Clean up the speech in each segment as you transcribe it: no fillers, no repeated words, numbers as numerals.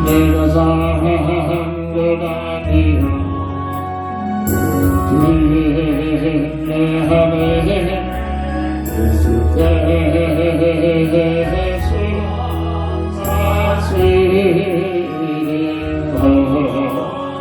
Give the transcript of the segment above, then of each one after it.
내가 사는 것 아니야 내 안에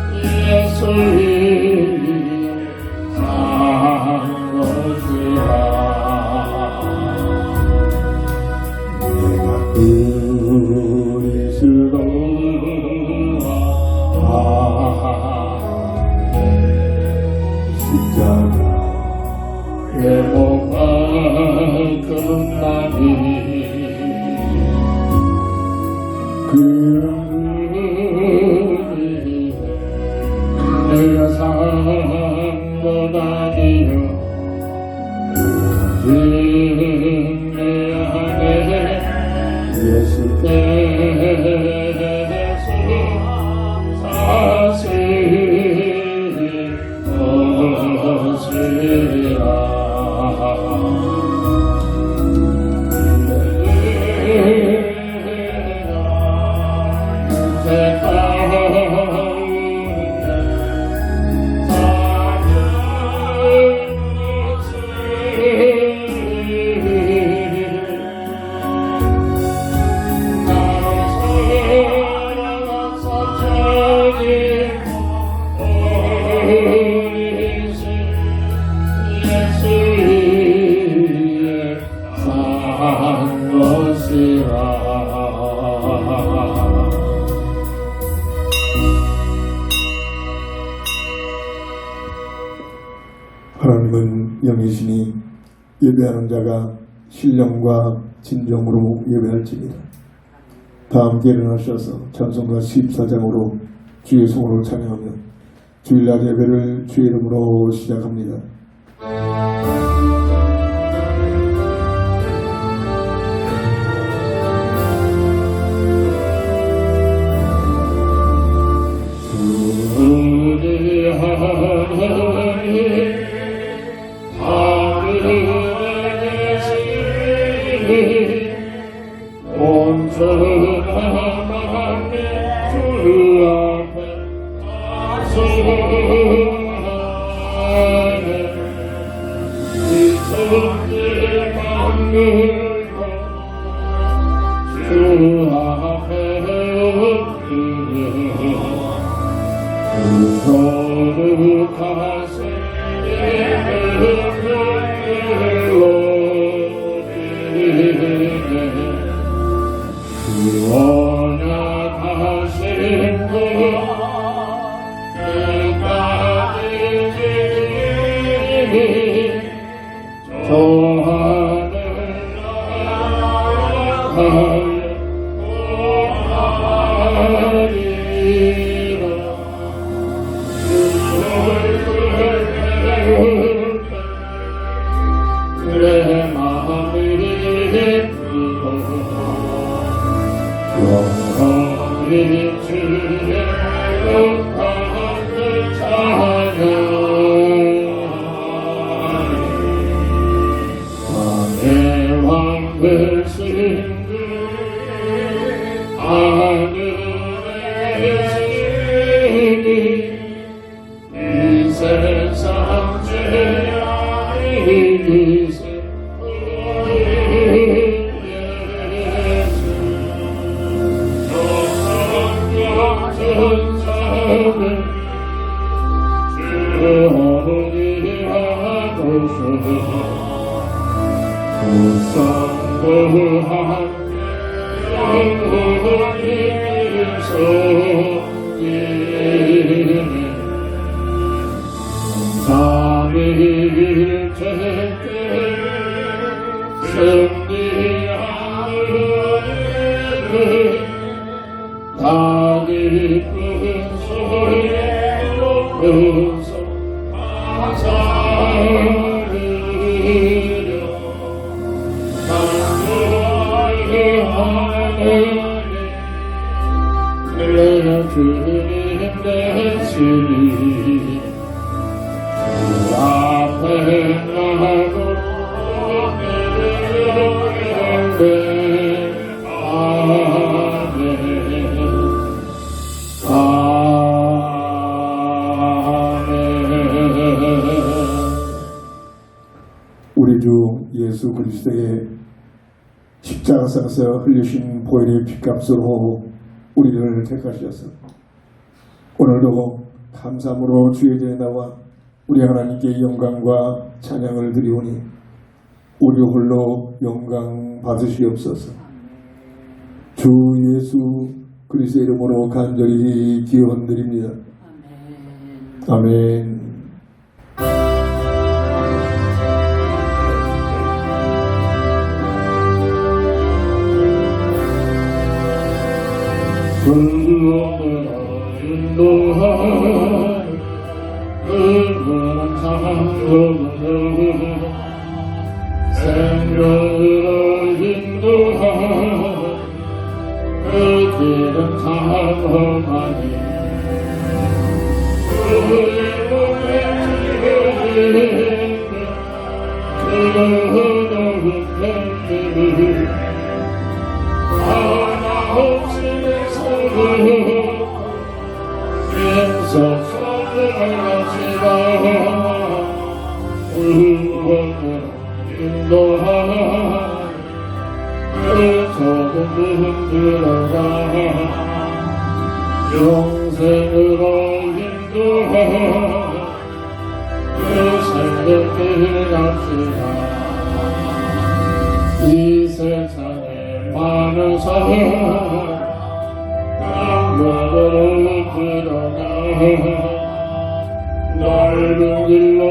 예수 내가 사는 것 아니야 내 안에 예수 하나님은 영이시니 예배하는 자가 신령과 진정으로 예배할지니라. 다 함께 일어나셔서 찬송가 14장으로 주의 성으로 찬양하며 주일날 예배를 주의 이름으로 시작합니다. 영광을 찬양 왕의 왕 되신 하늘의 신이 이 세상 죄악 이기신 예수 천사를 주어니 하소서 우상부한 삼위일체 승리하는 다 기쁜 소리로 웃어 찬양하리려 나의 하나님 내가 주님 되시니 주 앞에 나도 내려오는데 아멘 우리 주 예수 그리스도의 십자가상에서 흘리신 보혈의 피값으로 우리를 택하셨어. 오늘도 감사함으로 주의 전에 나와 우리 하나님께 영광과 찬양을 드리오니 우리 홀로 영광 받으시옵소서. 주 예수 그리스도의 이름으로 간절히 기원드립니다. 아멘. 인도하는 그런 상도는 생명으로 인도하는 그 길은 장엄하니 그의 몸에 지어진 그 어두운 뱀들을 하나 없이 인석선을 의원을 인도하는 그 좁은 들어가 영생으로 인도하는 그 생명을 갑시다. 이 세상에 많은 사람 너로 들어가 넓은 길로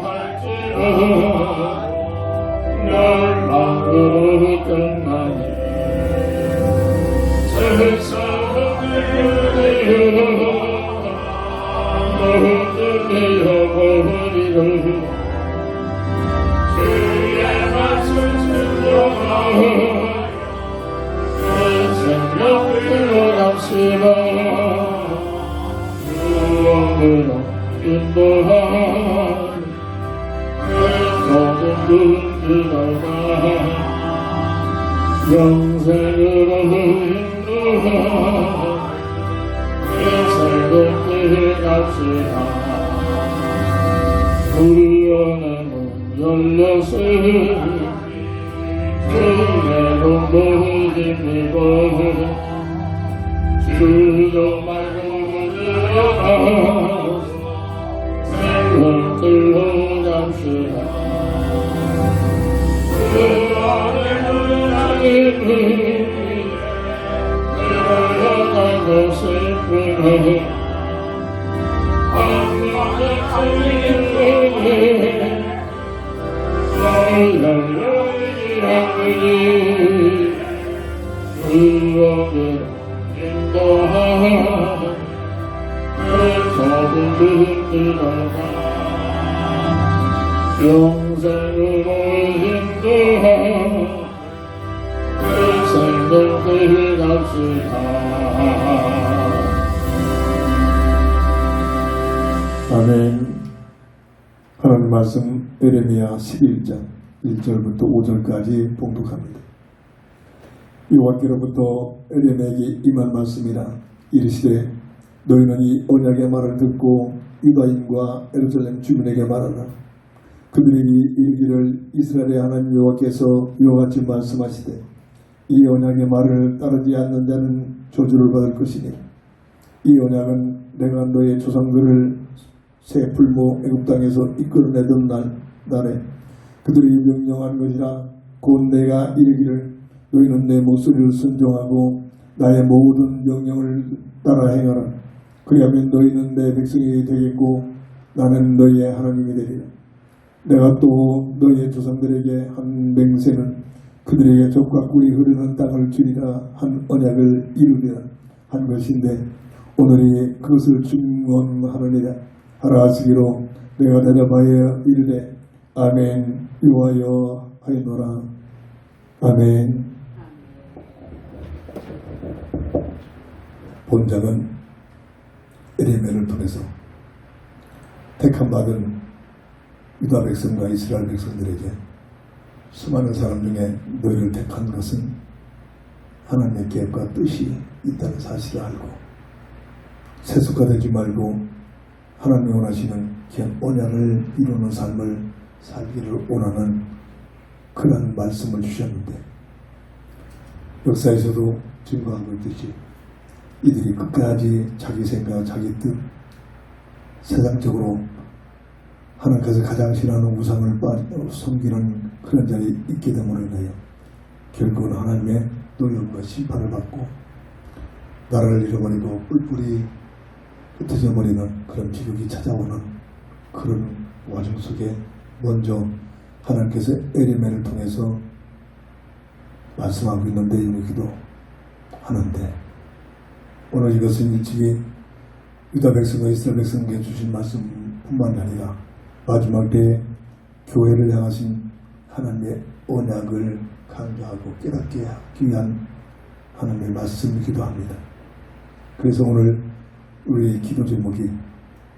갈지라 멸망으로 끝나니 세상을 모두 되어버리고 주의 말씀 순종하여 생명으로 갑시다. 주원으로 인도하는 그 좁은 문 들어가 영생으로 인도하는 그 새롭게 갑시다. 우리 안에 문 열렸으니 주의로 모집이고 주도 말고 들어가 생명들로 잡시다. 그 안에 누나님이 들어가고 싶으니 한번에 틀리는 의원을 인도하는 그 좁은 문 들어가 영생으로 인도하는 그 생명을 갑시다. 아멘. 하나님 말씀 에레미야 11장 1절부터 5절까지 봉독합니다. 여호와께로부터 에레미야에게 임한 말씀이라. 이르시되 너희는 이 언약의 말을 듣고 유다인과 예루살렘 주민에게 말하라. 그들에게 이르기를 이스라엘의 하나님 여호와께서 이와 같이 말씀하시되 이 언약의 말을 따르지 않는 자는 저주를 받을 것이니 이 언약은 내가 너의 조상들을 새 풀무 애굽 땅에서 이끌어내던 날에 그들이 명령한 것이라. 곧 내가 이르기를 너희는 내 목소리를 순종하고 나의 모든 명령을 따라 행하라. 그리하면 너희는 내 백성이 되겠고 나는 너희의 하나님이 되리라. 내가 또 너희의 조상들에게 한 맹세는 그들에게 젖과 꿀이 흐르는 땅을 주리라 한 언약을 이루리라 한 것인데 오늘이 그것을 증언하느니라 하라 하시기로 내가 대답하여 이르되 아멘 유하여 하였노라. 아멘. 본장은 에레미야를 통해서 택함받은 유다 백성과 이스라엘 백성들에게 수많은 사람 중에 너희를 택한 것은 하나님의 계획과 뜻이 있다는 사실을 알고 세속화되지 말고 하나님이 원하시는 귀한 언약을 이루는 삶을 살기를 원하는 그런 말씀을 주셨는데 역사에서도 증거하고 있듯이 이들이 끝까지 자기 생각, 자기 뜻, 세상적으로 하나님께서 가장 싫어하는 우상을 섬기는 그런 자리에 있게 됨으로 인하여 결국은 하나님의 노력과 심판을 받고 나라를 잃어버리고 뿔뿔이 흩어져 버리는 그런 비극이 찾아오는 그런 와중 속에 먼저 하나님께서 에레미야를 통해서 말씀하고 있는 내용이기도 하는데 오늘 이것은 일찍이 유다 백성과 이스라엘 백성에게 주신 말씀뿐만 아니라 마지막 때에 교회를 향하신 하나님의 언약을 강조하고 깨닫게 하기 위한 하나님의 말씀이기도 합니다. 그래서 오늘 우리 기도 제목이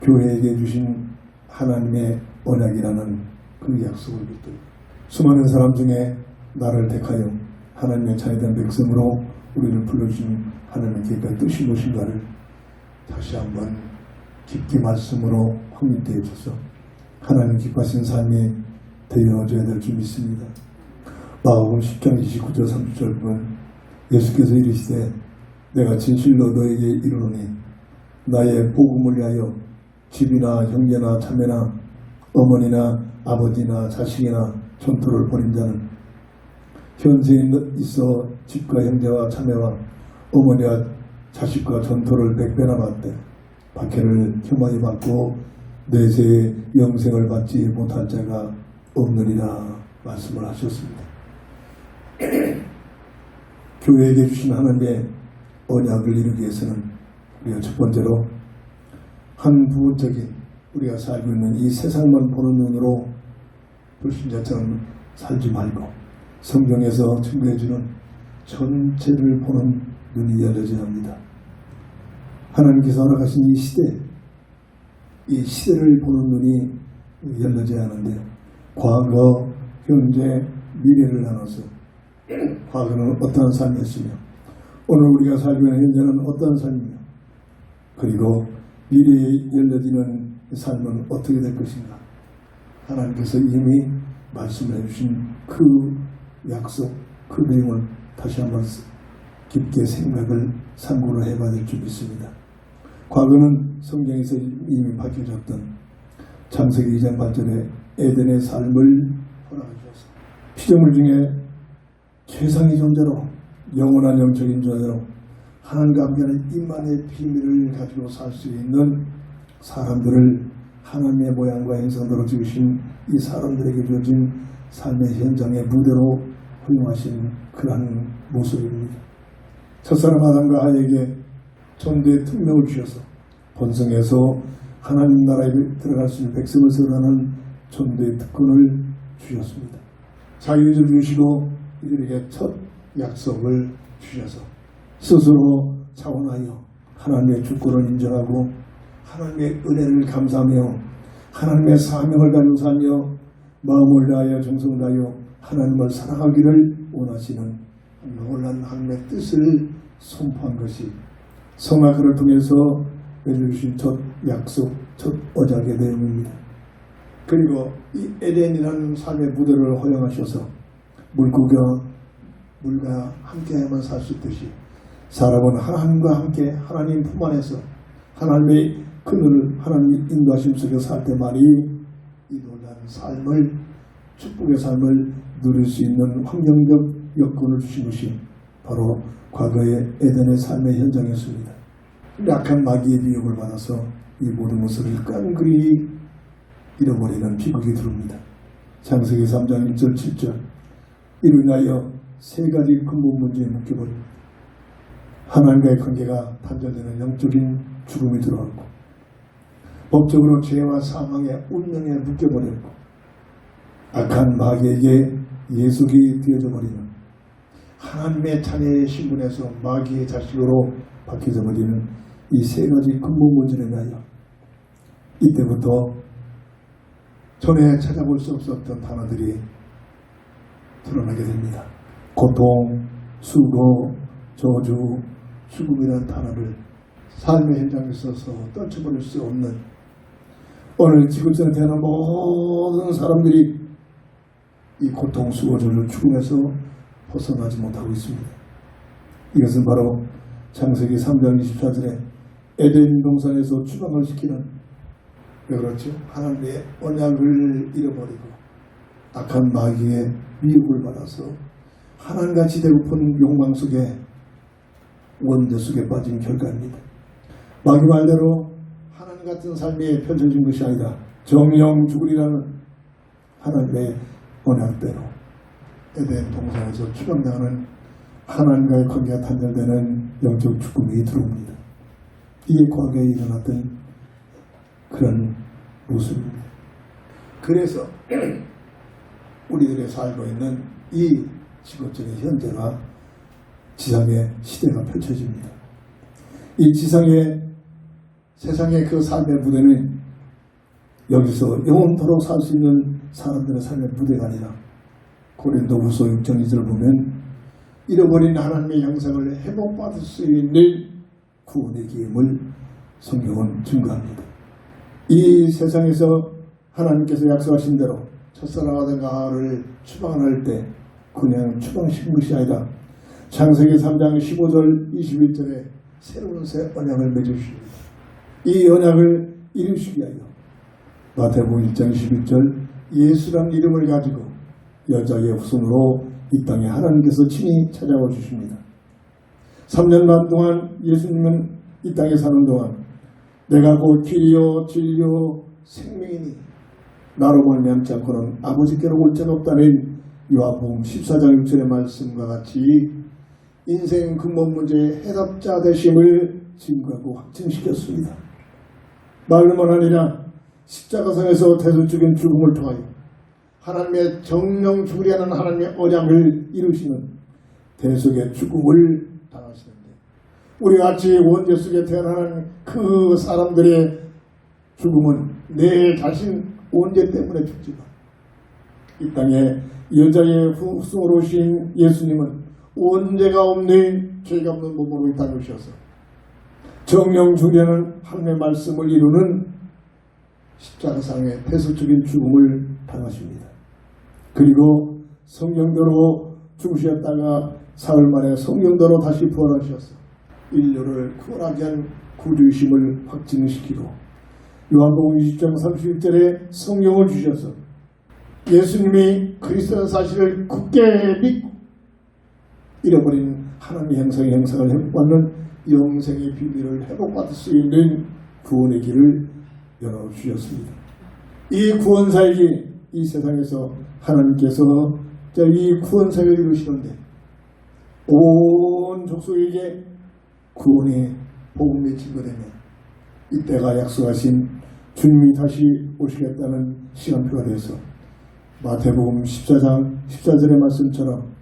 교회에게 주신 하나님의 언약이라는 그 약속을 믿고 수많은 사람 중에 나를 택하여 하나님의 자녀된 백성으로 우리를 불러주신 하나님의 계획과 뜻이 무엇인가를 다시 한번 깊게 말씀으로 확립되어 주셔서 하나님 기뻐하신 삶이 되어져야 될 줄 믿습니다. 마가복음 10장 29절 30절 보면 예수께서 이르시되 내가 진실로 너에게 이르노니 나의 복음을 위하여 집이나 형제나 자매나 어머니나 아버지나 자식이나 전토를 벌인 자는 현세에 있어 집과 형제와 자매와 어머니와 자식과 전토를 100배나 받되 박해를 혐오히 받고 내세의 영생을 받지 못할 자가 없느니라 말씀을 하셨습니다. 교회에게 주신 하나님의 언약을 이루기 위해서는 우리가 첫 번째로 한 부분적인 우리가 살고 있는 이 세상만 보는 눈으로 불신자처럼 살지 말고 성경에서 증거해주는 전체를 보는 눈이 열려져야 합니다. 하나님께서 허락하신 이 시대를 보는 눈이 열려져야 하는데 과거, 현재, 미래를 나눠서 과거는 어떠한 삶이었으며 오늘 우리가 살고 있는 현재는 어떠한 삶이며 그리고 미래에 열려지는 삶은 어떻게 될 것인가 하나님께서 이미 말씀을 해주신 그 약속, 그 내용을 다시 한번 깊게 생각을 참고를 해봐야 될 줄 믿습니다. 과거는 성경에서 이미 밝혀졌던 창세기 2장 8절에 에덴의 삶을 허락해 주셔서 피조물 중에 최상의 존재로 영원한 영적인 존재로 하나님과 함께하는 임만의 비밀을 가지고 살 수 있는 사람들을 하나님의 모양과 형상대로 지으신 이 사람들에게 주어진 삶의 현장의 무대로 허용하신 그러한 모습입니다. 첫사람 아담과 하에게 존재의 특명을 주셔서 본성에서 하나님 나라에 들어갈 수 있는 백성을 세우라는 존재의 특권을 주셨습니다. 자유를 주시고 이들에게 첫 약속을 주셔서 스스로 자원하여 하나님의 주권을 인정하고 하나님의 은혜를 감사하며 하나님의 사명을 가지고 살며 마음을 다하여 정성을 다하여 하나님을 사랑하기를 원하시는 놀라운 하나님의 뜻을 선포한 것이 성막을 통해서 맺어주신 첫 약속, 첫 언약의 내용입니다. 그리고 이 에덴이라는 삶의 무대를 허용하셔서 물과 함께야만 살 수 있듯이 사람은 하나님과 함께 하나님 품 안에서 하나님의 그늘을 하나님의 인도하심 속에 살 때만이 이 놀라운 삶을 축복의 삶을 누릴 수 있는 환경적 여건을 주신 것이 바로 과거의 에덴의 삶의 현장이었습니다. 약한 마귀의 미혹을 받아서 이 모든 것을 깡그리 잃어버리는 비극이 들어옵니다. 창세기 3장 1절 7절 이로 인하여 세 가지 근본 문제에 묶여버립니다. 하나님과의 관계가 단절되는 영적인 죽음이 들어왔고 법적으로 죄와 사망의 운명에 묶여버렸고 악한 마귀에게 예속이 되어져 버리는 하나님의 자녀의 신분에서 마귀의 자식으로 바뀌어져 버리는 이 세 가지 근본 문제를 위하여 이때부터 전에 찾아볼 수 없었던 단어들이 드러나게 됩니다. 고통, 수고, 저주, 죽음이라는 단어를 삶의 현장에 있어서 떨쳐버릴 수 없는 오늘 지구상에 태어난 모든 사람들이 이 고통, 수고, 저주, 죽음에서 벗어나지 못하고 있습니다. 이것은 바로 창세기 3장 24절에 에덴 동산에서 추방을 시키는 왜 그렇죠? 하나님의 언약을 잃어버리고 악한 마귀의 미혹을 받아서 하나님같이 되고픈 욕망 속에 원죄 속에 빠진 결과입니다. 마귀 말대로 하나님 같은 삶이 펼쳐진 것이 아니라 정령 죽으리라는 하나님의 언약대로 에덴 동산에서 추방당하는 하나님과의 관계가 단절되는 영적 죽음이 들어옵니다. 이게 과거에 일어났던 그런 모습입니다. 그래서 우리들이 살고 있는 이 지구적인 현재가 지상의 시대가 펼쳐집니다. 이 지상의 세상의 그 삶의 무대는 여기서 영원토록 살 수 있는 사람들의 삶의 무대가 아니라 고린도후서 6장 2절을 보면 잃어버린 하나님의 형상을 회복받을 수 있는 구원의 기임을 성경은 증거합니다. 이 세상에서 하나님께서 약속하신 대로 첫사랑 아담과를 추방할 때 그냥 추방시킨 것이 아니라 창세기 3장 15절 21절에 새로운 새 언약을 맺으십니다. 이 언약을 이루시기 위하여 마태복음 1장 11절 예수라는 이름을 가지고 여자의 후손으로 이 땅에 하나님께서 친히 찾아와 주십니다. 3년 반 동안 예수님은 이 땅에 사는 동안 내가 곧 길이요 진리요 생명이니 나로 말미암지 않고는 아버지께로 올 자가 없다는 요한복음 14장 6절의 말씀과 같이 인생 근본 문제의 해답자 되심을 증거하고 확증시켰습니다. 말로만 아니라 십자가상에서 대속적인 죽음을 통하여 하나님의 정령 죽으려는 하나님의 언약을 이루시는 대속의 죽음을 당하시는데 우리 같이 원죄 속에 태어나는 그 사람들의 죽음은 내 자신 원죄 때문에 죽지만 이 땅에 여자의 후손으로 오신 예수님은 원죄가 없는 죄가 없는 몸으로 이 땅에 오셔서 정령 죽으려는 하나님의 말씀을 이루는 십자가상의 대속적인 죽음을 당하십니다. 그리고 성령대로 죽으셨다가 사흘 만에 성령대로 다시 부활하셔서 인류를 구원하게 한 구주이심을 확증시키고 요한복음 20장 31절에 성령을 주셔서 예수님이 그리스도라는 사실을 굳게 믿고 잃어버린 하나님의 형상의 형상을 회복받는 영생의 비밀을 회복받을 수 있는 구원의 길을 열어주셨습니다. 이 구원사역이 이 세상에서 하나님께서 이 구원사역을 이루시는데 온 족속에게 구원의 복음이 증거되며 이때가 약속하신 주님이 다시 오시겠다는 시간표가 되어서 마태복음 14장 14절의 말씀처럼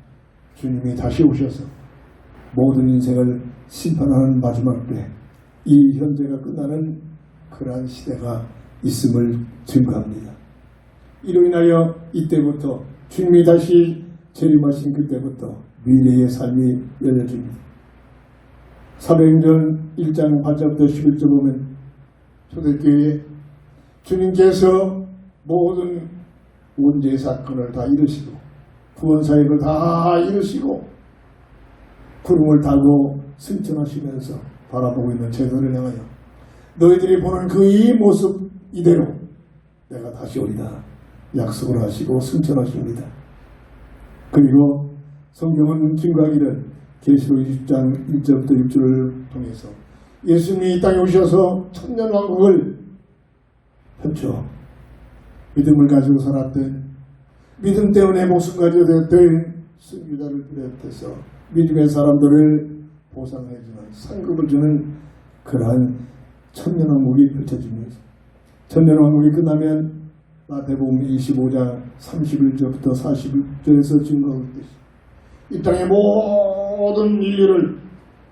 주님이 다시 오셔서 모든 인생을 심판하는 마지막 때 이 현재가 끝나는 그러한 시대가 있음을 증거합니다. 이로 인하여 이때부터 주님이 다시 재림하신 그때부터 미래의 삶이 열려집니다. 사도행전 1장 8절부터 11절 보면 초대교회에 주님께서 모든 원죄의 사건을 다 이루시고 구원사역을 다 이루시고 구름을 타고 승천하시면서 바라보고 있는 제자를 향하여 너희들이 보는 그 이 모습 이대로 내가 다시 오리다 약속을 하시고 승천하십니다. 그리고 성경은 증거하기를 계시록 20장 1절부터 6절을 통해서 예수님이 이 땅에 오셔서 천년왕국을 펼쳐 믿음을 가지고 살았던 믿음 때문에 목숨 가지고 되었던 선교자를 비롯해서 믿음의 사람들을 보상해주는 상급을 주는 그러한 천년왕국이 펼쳐집니다. 천년왕국이 끝나면 마태복음 25장 31절부터 41절에서 증거하듯이 이 땅의 모든 인류를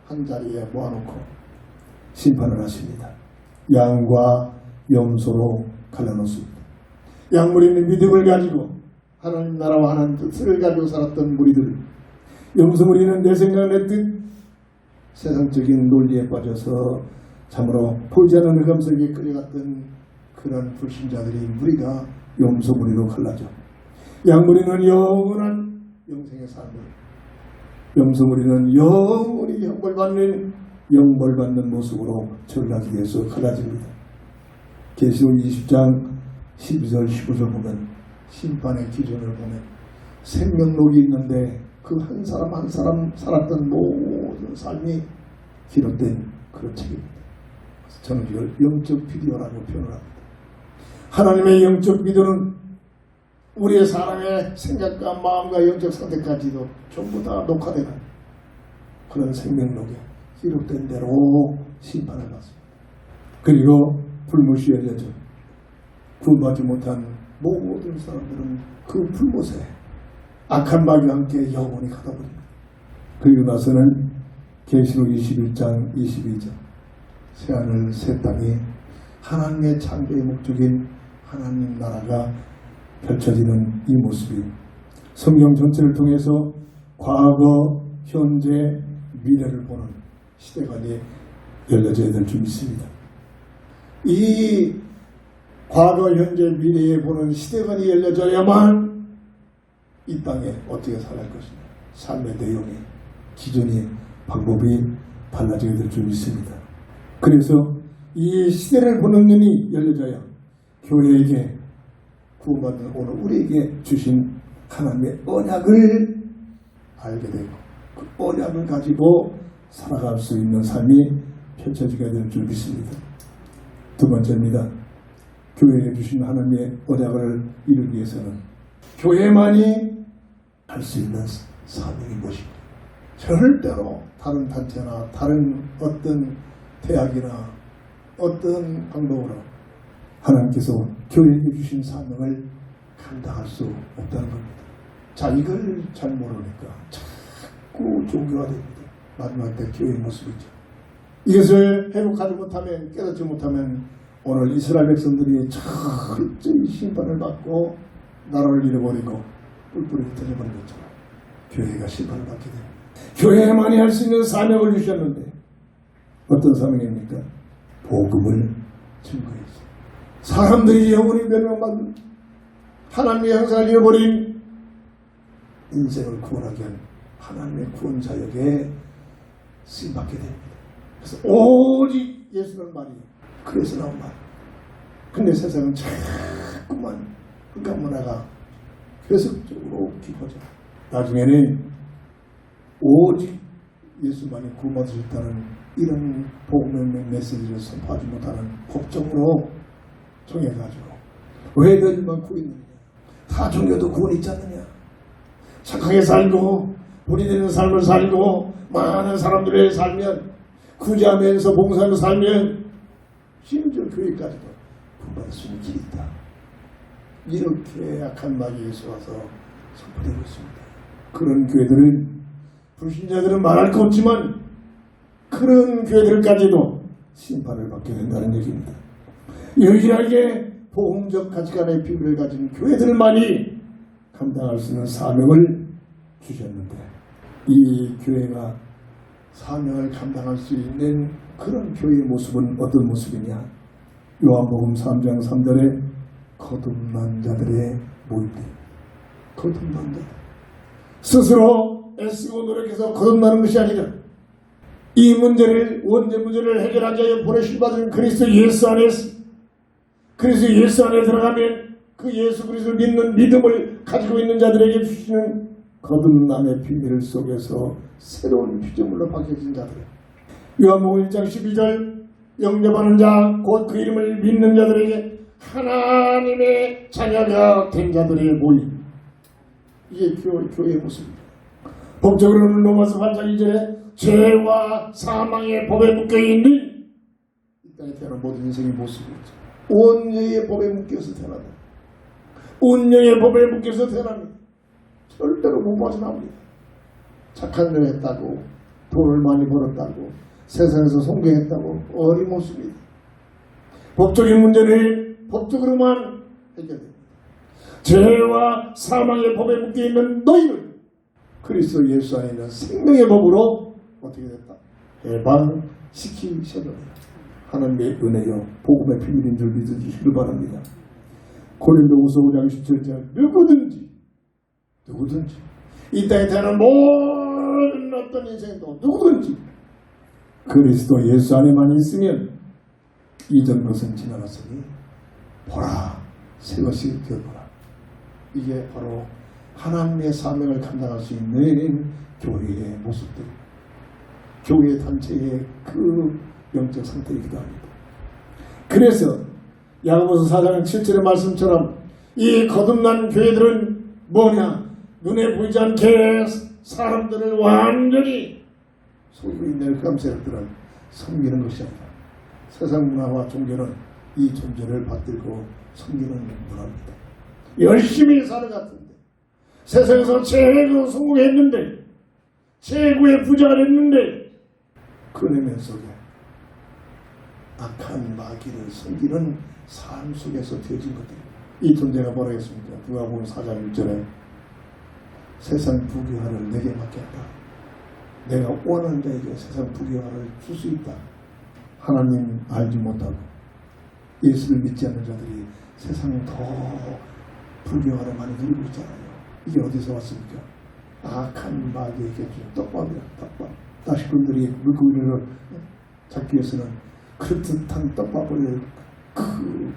한자리에 모아놓고 심판을 하십니다. 양과 염소로 갈라놓습니다. 양무리는 믿음을 가지고 하나님 나라와 하나님 뜻을 가지고 살았던 무리들, 염소무리는 내 생각을 냈듯 세상적인 논리에 빠져서 참으로 보이지 않는 흑암석에 끌려갔던 그런 불신자들이 무리가 염소무리로 갈라져 양무리는 영원한 영생의 삶을, 염소무리는 영원히 영벌받는 모습으로 전락에서 갈라집니다. 계시록 20장 12절 15절 보면 심판의 기준을 보면 생명록이 있는데 그 한 사람 한 사람 살았던 모든 삶이 기록된 그런 책입니다. 저는 이걸 영적 비디오라고 표현을 합니다. 하나님의 영적 비디오는 우리의 사람의 생각과 마음과 영적 상태까지도 전부 다 녹화되는 그런 생명록에 기록된 대로 심판을 받습니다. 그리고 불못이 열려져 구원받지 못한 모든 사람들은 그 불못에 악한 마귀와 함께 영원히 가다버립니다. 그리고 나서는 계시록 21장 22절 새하늘 새 땅이 하나님의 창조의 목적인 하나님 나라가 펼쳐지는 이 모습이 성경 전체를 통해서 과거, 현재, 미래를 보는 시대가 열려져야 될 줄 믿습니다. 이 과거, 현재, 미래에 보는 시대관이 열려져야만 이 땅에 어떻게 살아갈 것이냐, 삶의 내용이, 기준이, 방법이 달라지게 될 줄 믿습니다. 그래서 이 시대를 보는 눈이 열려져야 교회에게 구원받는 오늘 우리에게 주신 하나님의 언약을 알게 되고 그 언약을 가지고 살아갈 수 있는 삶이 펼쳐지게 될 줄 믿습니다. 두 번째입니다. 교회에게 주신 하나님의 언약을 이루기 위해서는 교회만이 할 수 있는 사명이 무엇입니까? 절대로 다른 단체나 다른 어떤 대학이나 어떤 방법으로 하나님께서 교회에게 주신 사명을 감당할 수 없다는 겁니다. 자, 이걸 잘 모르니까 자꾸 종교가 됩니다. 마지막 때 교회의 모습이죠. 이것을 회복하지 못하면, 깨닫지 못하면 오늘 이스라엘 백성들이 철저히 심판을 받고 나라를 잃어버리고 뿔뿔이 흩어져버린 것처럼 교회가 심판을 받게 됩니다. 교회만이 할 수 있는 사명을 주셨는데 어떤 사명입니까? 복음을 증거해서 사람들이 영원히 멸망받는 하나님의 형상을 잃어버린 인생을 구원하기 위한 하나님의 구원사역에 쓰임받게 됩니다. 그래서 오직 예수는 말이에요. 그래서 나온 말. 근데 세상은 자꾸만 흑암 문화가 계속적으로 깊어져. 나중에는 오직 예수만이 구원받을 수 있다는 이런 복음의 메시지를 선포하지 못하는 법정으로 정해가지고 왜 너희만 구원 있느냐, 다 종교도 구원 있지 않느냐, 착하게 살고 본인의 삶을 살고 많은 사람들의 살면 구제하면서 봉사하며 살면 심지어 교회까지도 구원받을 수 있는 길이 있다. 이렇게 약한 마귀에서 와서 선포되고 있습니다. 그런 교회들은 불신자들은 말할 거 없지만 그런 교회들까지도 심판을 받게 된다는 얘기입니다. 유일하게 복음적 가치관의 비밀을 가진 교회들만이 감당할 수 있는 사명을 주셨는데, 이 교회가 사명을 감당할 수 있는 그런 교회의 모습은 어떤 모습이냐? 요한복음 3장 3절에 거듭난 자들의 모임들. 거듭난 자들. 스스로 애쓰고 노력해서 거듭나는 것이 아니라 이 문제를, 원죄 문제를 해결하기 위하여 보내신 받은 그리스도 예수 안에서, 그리스도 예수 안에 들어가면 그 예수 그리스도를 믿는 믿음을 가지고 있는 자들에게 주시는 거듭남의 비밀 속에서 새로운 피조물로 바뀌어진 자들. 요한복음 1장 12절 영접하는 자, 곧 그 이름을 믿는 자들에게 하나님의 자녀가 된 자들의 모임. 이게 교회의 모습입니다. 법적으로는 로마서 8장 2절에 죄와 사망의 법에 묶여있는 이 땅에 태어난 모든 인생의 모습이죠. 온영의 법에 묶여서 태어난다. 온영의 법에 묶여서 태어납니다. 절대로 못 빠져나옵니다. 착한 일 했다고, 돈을 많이 벌었다고, 세상에서 성공했다고 어림없습니다. 법적인 문제는 법적으로만 해결됩니다. 죄와 사망의 법에 묶여있는 너희를 그리스도 예수 안에 있는 생명의 법으로 어떻게 됐다? 해방시키셨느니라. 하나님의 은혜요 복음의 비밀인 줄 믿어주시길 바랍니다. 고린도후서 5장 17절 누구든지 이 땅에 태어난 모든 어떤 인생도 누구든지 그리스도 예수 안에만 있으면 이전 것은 지나갔으니 보라 새 것이 되어보라. 이게 바로 하나님의 사명을 감당할 수 있는 교회의 모습들, 교회 단체의 그 영적 상태이기도 합니다. 그래서 야고보서 4장 7절의 말씀처럼 이 거듭난 교회들은 뭐냐? 눈에 보이지 않게 사람들을 완전히 속이고 있는 깜세력들은 섬기는 것이 아니라 세상 문화와 종교는 이 존재를 받들고 섬기는 문화입니다. 열심히 살아갔는데 세상에서 최고 성공했는데 최고의 부자가 됐는데 그 내면 속에 악한 마귀를 섬기는 삶 속에서 되어진 것들. 이 존재가 뭐라 했습니까? 누가복음 4장 1절에 세상 부귀화를 내게 맡겼다. 내가 원하는 자에게 세상 부귀화를 줄 수 있다. 하나님 알지 못하고 예수를 믿지 않는 자들이 세상을 더 부귀화를 많이 누리고 있잖아요. 이게 어디서 왔습니까? 악한 마귀에게 준 떡밥이다. 떡밥. 다시꾼들이 물고기를 잡기 위해서는 그릇한 떡밥을 그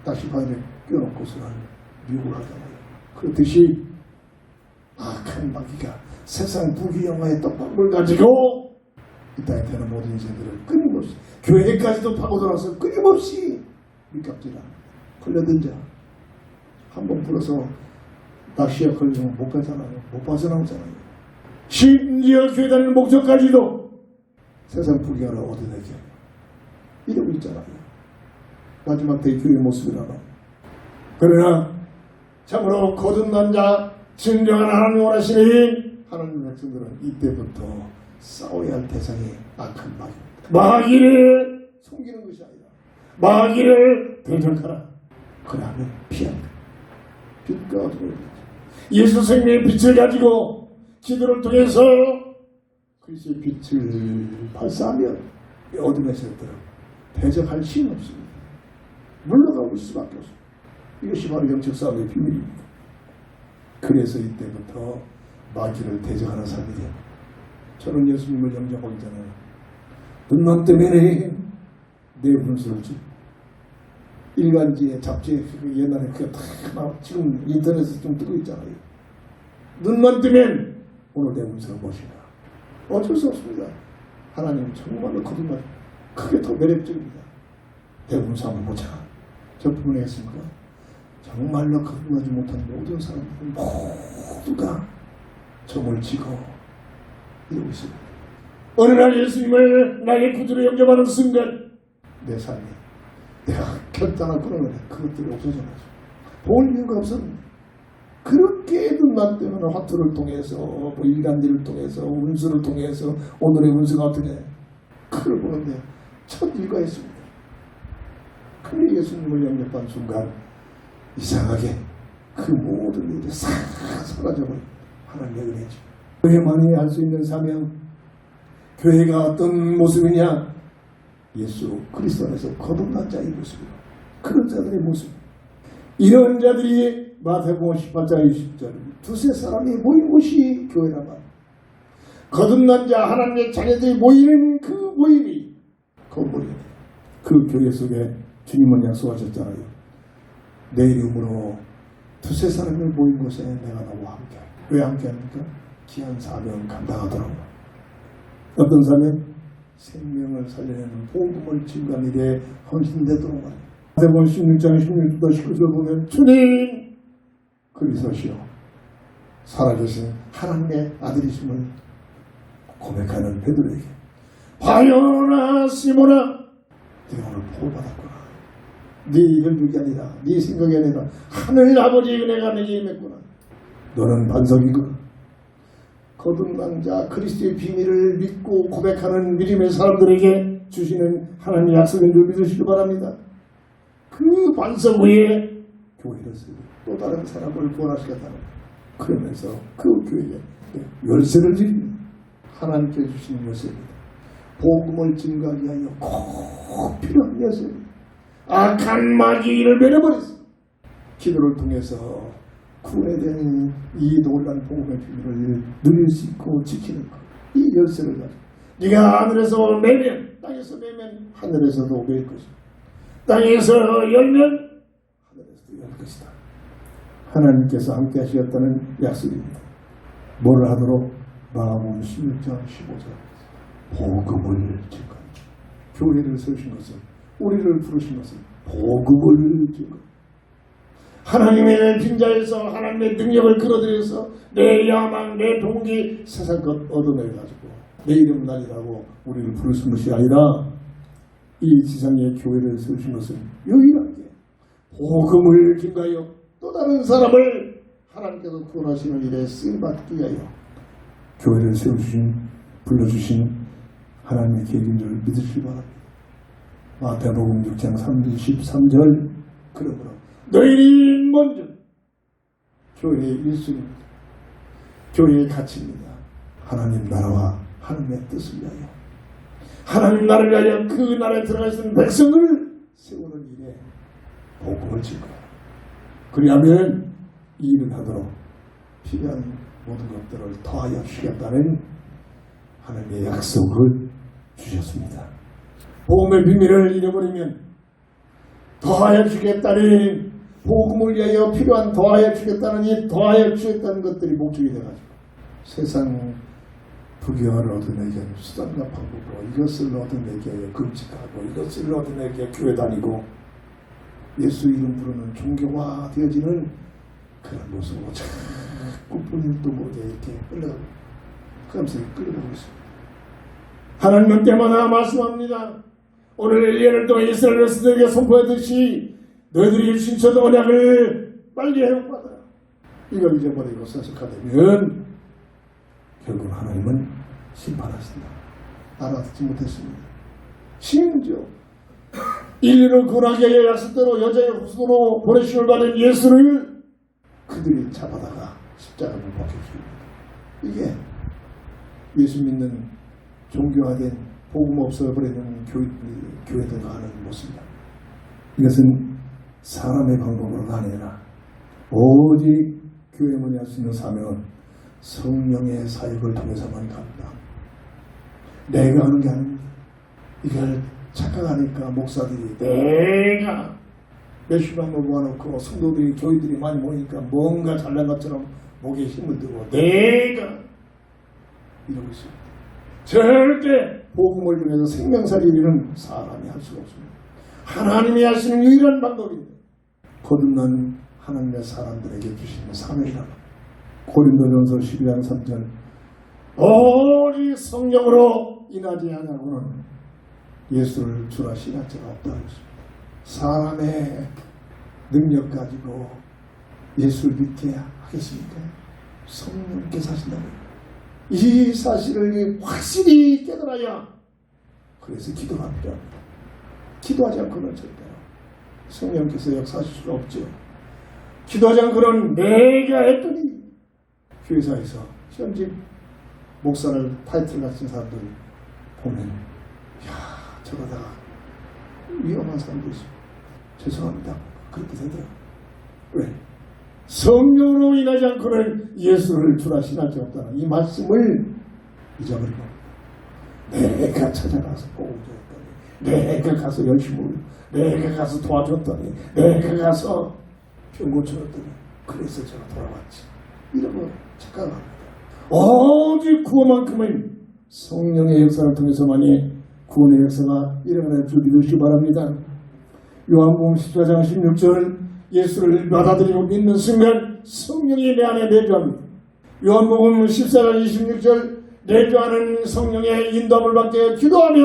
다시바늘에 껴놓고서는 유혹을 하잖아요. 그렇듯이 악한 마귀가 세상 부귀영화의 떡밥을 가지고 이 땅에 태어난 모든 인생들을 끊임없이 교회까지도 파고들어서 끊임없이 밀갑질하는 걸려든 자 한번 불어서 낚시에 걸리면 못 가잖아요. 못 빠져나오잖아요. 심지어 교회 다니는 목적까지도 세상 부귀영화를 얻어내게 이러고 있잖아요. 마지막 때의 교회의 모습이라고. 그러나 참으로 거듭난 자 진정한 하나님 원하시는 하나님 백성들은 이때부터 싸워야 할 대상이 악한 마귀입니다. 마귀를 숨기는 것이 아니라 마귀를 대적하라. 그러면 피한다. 빛과 어둠을 예수 생명의 빛을 가지고 기도를 통해서 그리스도의 빛을 발사하면 어둠의 세력들은 대적할 힘이 없습니다. 물러가고 있을 수밖에 없습니다. 이것이 바로 영적 싸움의 비밀입니다. 그래서 이때부터 마귀를 대적하는 삶이 됩니다. 저는 예수님을 영접하기 전에 눈만 뜨면 내 분수를 주 일간지에 잡지에 옛날에 그게 다 지금 인터넷에 좀 뜨고 있잖아요. 눈만 뜨면 오늘 내 분수를 보시라. 어쩔 수 없습니다. 하나님 정말로 거듭나 크게 더 매력적입니다. 내 분수 한번 보자. 저 부분에 했습니까? 정말로 거듭나지 못한 모든 사람들은 모두가 점을 지고 이러고 있습니다. 어느 날 예수님을 나의 구주로 영접하는 순간 내 삶에 내가 결단하고 그것들이 없어져나죠. 볼 이유가 없었는데 그렇게 눈만 뜨면 화투를 통해서 뭐 일간지를 통해서 운수를 통해서 오늘의 운수가 어떻게 그걸 보는데 첫 일과였습니다. 근데 예수님을 영접한 순간 이상하게 그 모든 일이 싹 사라져버린 하나님의 은혜죠. 교회만이 할 수 있는 사명, 교회가 어떤 모습이냐? 예수 그리스도 안에서 거듭난 자의 모습이요. 그런 자들의 모습. 이런 자들이 마태복음 18장 20절 두세 사람이 모인 곳이 교회란 말이에요. 거듭난 자 하나님의 자녀들이 모이는 그 모임이 건물이에요. 그 교회 속에 주님은 약속하셨잖아요. 내 이름으로 두세 사람이 모인 곳에 내가 너와 함께. 왜 함께합니까? 귀한 사명 감당하더라고요. 어떤 사명? 생명을 살려내는 복음을 증거하는 일에 헌신되도록 말이에요. 마태복음 16장 16절부터 19절 보면 주님 그리스도시요 살아계신 하나님의 아들이심을 고백하는 베드로에게 바요나 시모나 네가 오늘 복을 받았구나. 네 혈육이 아니라 네 생각이 아니라 하늘 아버지의 은혜가 내게 임했구나. 너는 반석이구나. 거듭난 자 그리스도의 비밀을 믿고 고백하는 믿음의 사람들에게 주시는 하나님의 약속인 줄 믿으시기 바랍니다. 그 반석 위에 교회를 쓰고 또 다른 사람을 구원하시겠다는 그러면서 그 교회에 열쇠를 드립니다. 하나님께 주시는 열쇠입니다. 복음을 증거하기 위하여 꼭 필요한 열쇠입니다. 악한 마귀를 내려버렸습니다. 기도를 통해서 구원에 대한 이 놀란 복음의 비밀을 누릴 수 있고 지키는 것. 이 열쇠를 가지고 네가 하늘에서 매면 땅에서 매면 하늘에서도 맬 것이다. 땅에서 열면 하늘에서도 열 것이다. 하나님께서 함께 하시겠다는 약속입니다. 뭐를 하도록? 마가복음 16장 15절 복음을 증거. 교회를 세우신 것은 우리를 부르신 것은 복음을 증거. 하나님의 빈자에서 하나님의 능력을 끌어들여서 내 야망, 내 동기, 세상 것 얻어내가지고 내 이름 날이라고 우리를 부르신 것이 아니라 이 지상의 교회를 세우신 것은 유일하게 복음을 증가하여 또 다른 사람을 하나님께서 구원하시는 일에 쓰임받기 위하여 교회를 세우신 불러주신 하나님의 계획인 줄 믿으시기 바랍니다. 마태복음 6장 33절 그러므로 너희는 먼저 교회의 1순위입니다. 교회의 가치입니다. 하나님 나라와 하나님의 뜻을 위하여 하나님 나라를 위하여 그 나라에 들어가 있는 백성을 세우는 일에 복음을 증거해요. 그리하면 이 일을 하도록 필요한 모든 것들을 더하여 주시겠다는 하나님의 약속을 주셨습니다. 복음의 비밀을 잃어버리면 더하여 주겠다는 복음을 위하여 필요한 더하여 주겠다는 이 더하여 주겠다는 것들이 목적이 돼가지고 세상 부귀화를 얻어내기 위한 수단과 방법으로 이것을 얻어내기 위하여 금식하고 이것을 얻어내기 위하여 교회 다니고 예수 이름 부르는 종교화 되어지는 그런 모습으로 자꾸 본인도 못해 이렇게 끌려가고 그러면서 끌려가고 있습니다. 하나님은 때마다 말씀합니다. 오늘 예를 통해 이스라엘 백성들에게 선포하듯이 너희들이 주신 저 언약을 빨리 회복받아라. 이걸 잊어버리고 세속화되면 결국 하나님은 심판하신다. 알아듣지 못했습니다. 심지어 인류를 구원하기 위해 약속대로 여자의 후손으로 보내심을 받은 예수를 그들이 잡아다가 십자가를 못 박혀줍니다. 이게 예수 믿는 종교화된 복음 없어버리는 교회들과 하는 모습이다. 이것은 사람의 방법으로가 아니라 오직 교회만이 할 수 있는 사명은 성령의 사역을 통해서만 갑니다. 내가 하는 게 아닙니다. 이걸 착각하니까 목사들이 내가 몇십만 명 모아놓고 성도들이 교회들이 많이 모이니까 뭔가 잘난 것처럼 목에 힘을 들고 내가 이러고 있습니다. 절대 복음을 통해서 생명살이는 사람이 할 수가 없습니다. 하나님이 하시는 유일한 방법입니다. 거듭난 하나님의 사람들에게 주시는 사명이라고. 고린도전서 12장 3절 오직 성령으로 인하지 않냐고는 예수를 주라 신할 자가 없다고 했습니다. 사람의 능력 가지고 예수를 믿게 하겠습니까? 성령께서 하신다고요. 이 사실을 확실히 깨달아야 그래서 기도가 필요합니다. 기도하지 않고는 절대로 성령께서 역사하실 수가 없죠. 기도하지 않고는 내가 했더니 교회사에서 현직 목사를 타이틀 가진 사람들 보면 저러다가 위험한 사람들이죠. 죄송합니다. 그렇게 되더라고요. 왜? 성령으로 인하지 않고는 예수를 주라 신할지 없다는 이 말씀을 잊어버린 겁니다. 내가 찾아가서 보호자였더니, 내가 가서 열심히, 내가 가서 도와줬더니, 내가 가서 병 고쳐줬더니, 그래서 제가 돌아왔지. 이러고 착각합니다. 오직 구원만큼은 성령의 역사를 통해서만이 구원의 역사가 일어날 줄 믿으시기 바랍니다. 요한복음 14장 16절 예수를 받아들이고 믿는 순간 성령이 내 안에 내주합니다. 요한복음 14장 26절 내주하는 성령의 인도함을 받게 기도하면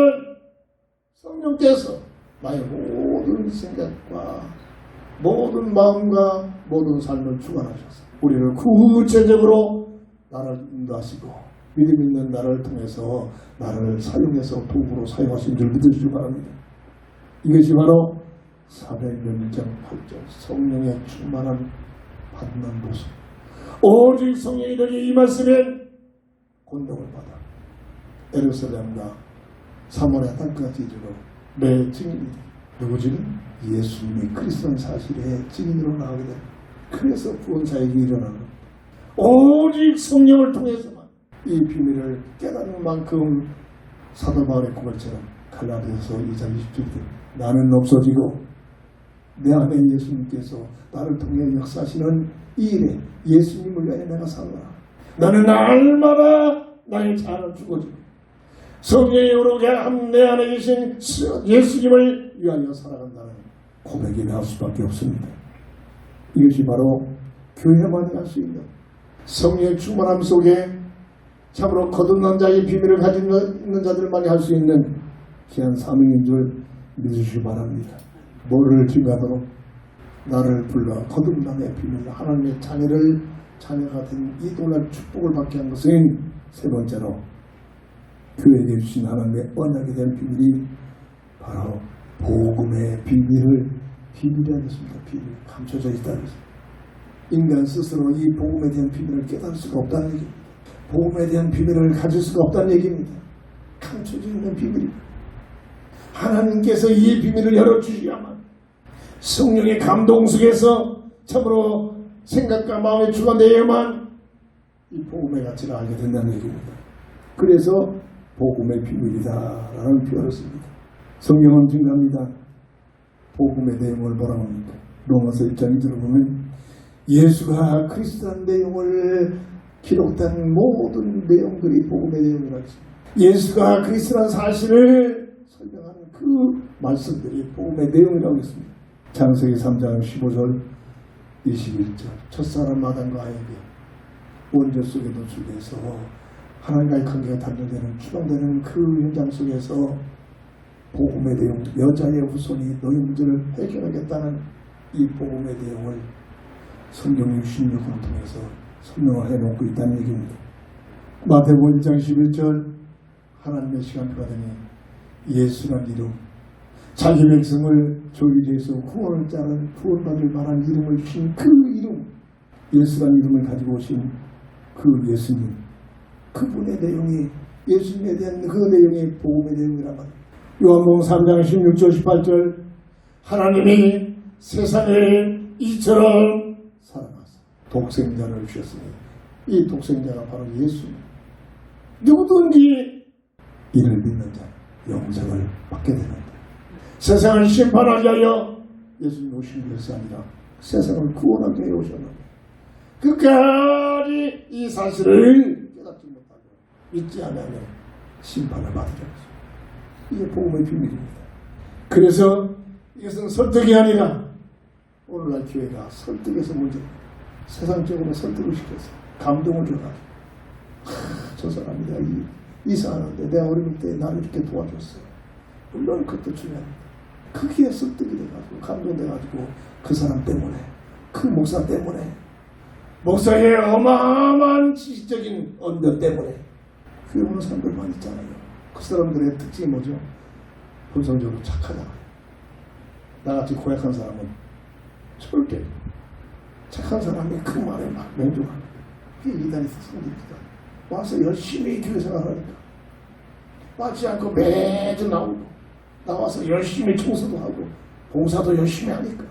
성령께서 나의 모든 생각과 모든 마음과 모든 삶을 주관하셔서 우리를 구체적으로 나를 인도하시고 믿음 있는 나를 통해서 나를 사용해서 도구로 사용하신 줄 믿으시기 바랍니다. 이것이 바로 사도행전 8절 성령의 충만함 받는 모습. 오직 성령이 너희 임하시면 권능을 받아 예루살렘과 사마리아 땅까지 이르러 내 증인이다. 누구 증인? 예수님이 그리스도는 사실의 증인으로 나오게 됩니다. 그래서 구원사역이 일어나는 겁니다. 오직 성령을 통해서만 이 비밀을 깨닫는 만큼 사도 바울의 고백처럼 갈라디아서 2장 20절 나는 없어지고 내 안에 예수님께서 나를 통해 역사하시는 이 일에 예수님을 위하여 내가 살아라. 나는 날마다 나의 자아를 죽어지고 성령이 오르게 한 내 안에 계신 예수님을 위하여 살아간다는 고백이 나올 수밖에 없습니다. 이것이 바로 교회만이 할 수 있는 성령의 충만함 속에 참으로 거듭난 자의 비밀을 가지고 있는 자들만이 할 수 있는 귀한 사명인 줄 믿으시기 바랍니다. 뭐를 증가하도록 나를 불러 거듭남의 비밀 하나님의 자녀가 된 이 놀라운 축복을 받게 한 것은 세 번째로 교회에게 주신 하나님의 언약에 대한 비밀이 바로 복음의 비밀이라겠습니다. 비밀 감춰져 있다는 것입니다. 인간 스스로 이 복음에 대한 비밀을 깨달을 수가 없다는 얘기입니다. 복음에 대한 비밀을 가질 수가 없다는 얘기입니다. 감춰져 있는 비밀입니다. 하나님께서 이 비밀을 열어주셔야만 성령의 감동 속에서 참으로 생각과 마음에 주관되어야만 이 복음의 가치를 알게 된다는 얘기입니다. 그래서 복음의 비밀이다라는 표현을 씁니다. 성경은 증가합니다. 복음의 내용을 뭐라고 합니까? 로마서 1장에 들어보면 예수가 그리스도라는 내용을 기록된 모든 내용들이 복음의 내용이라고 했습니다. 예수가 그리스도라는 사실을 설명하는 그 말씀들이 복음의 내용이라고 했습니다. 창세기 3장 15절 21절 첫사람 아담과 하에게 원죄 속에 노출돼서 하나님과의 관계가 단절되는 추방되는 그 현장 속에서 복음의 내용, 여자의 후손이 너희 문제를 해결하겠다는 이 복음의 내용을 성경 66권을 통해서 설명을 해놓고 있다는 얘기입니다. 마태복음 1장 11절 하나님의 시간표가 되니 예수란 이름 자기 백성을 조리에서 구원받을 만한 이름을 주신 그 이름 예수란 이름을 가지고 오신 그 예수님 그분의 내용이 예수님에 대한 그 내용이 복음의 내용이란 말이에요. 요한복음 3장 16절 18절 하나님이 세상을 이처럼 사랑하사 독생자를 주셨으니 이 독생자가 바로 예수님 누구든지 이를 믿는 자 영생을 받게 되는 것 세상을 심판하기 위하여 예수님 오신 것이 아니라 세상을 구원하기 위해 오셨는데 끝까지 이 사실을 깨닫지 못하고 믿지 않으면 심판을 받으리라. 이게 복음의 비밀입니다. 그래서 이것은 설득이 아니라 오늘날 교회가 설득에서 문제입니다. 세상적으로 설득을 시켜서 감동을 줘가지고 저 사람이 이상하는데 내가 어릴 때 나를 이렇게 도와줬어. 물론 그것도 중요합니다. 그게 설득이 돼가지고 감동돼가지고 그 사람 때문에 그 목사 때문에 목사의 어마어마한 지식적인 언변 때문에 교회 오는 사람들 많이 있잖아요. 그 사람들의 특징이 뭐죠? 본성적으로 착하다. 나같이 고약한 사람은 절대 착한 사람이 그 말에 막 맹종합니다. 이단에서 성립니다. 와서 열심히 교회 생활하니까 빠지지 않고 매주 나와서 열심히 청소도 하고 봉사도 열심히 하니까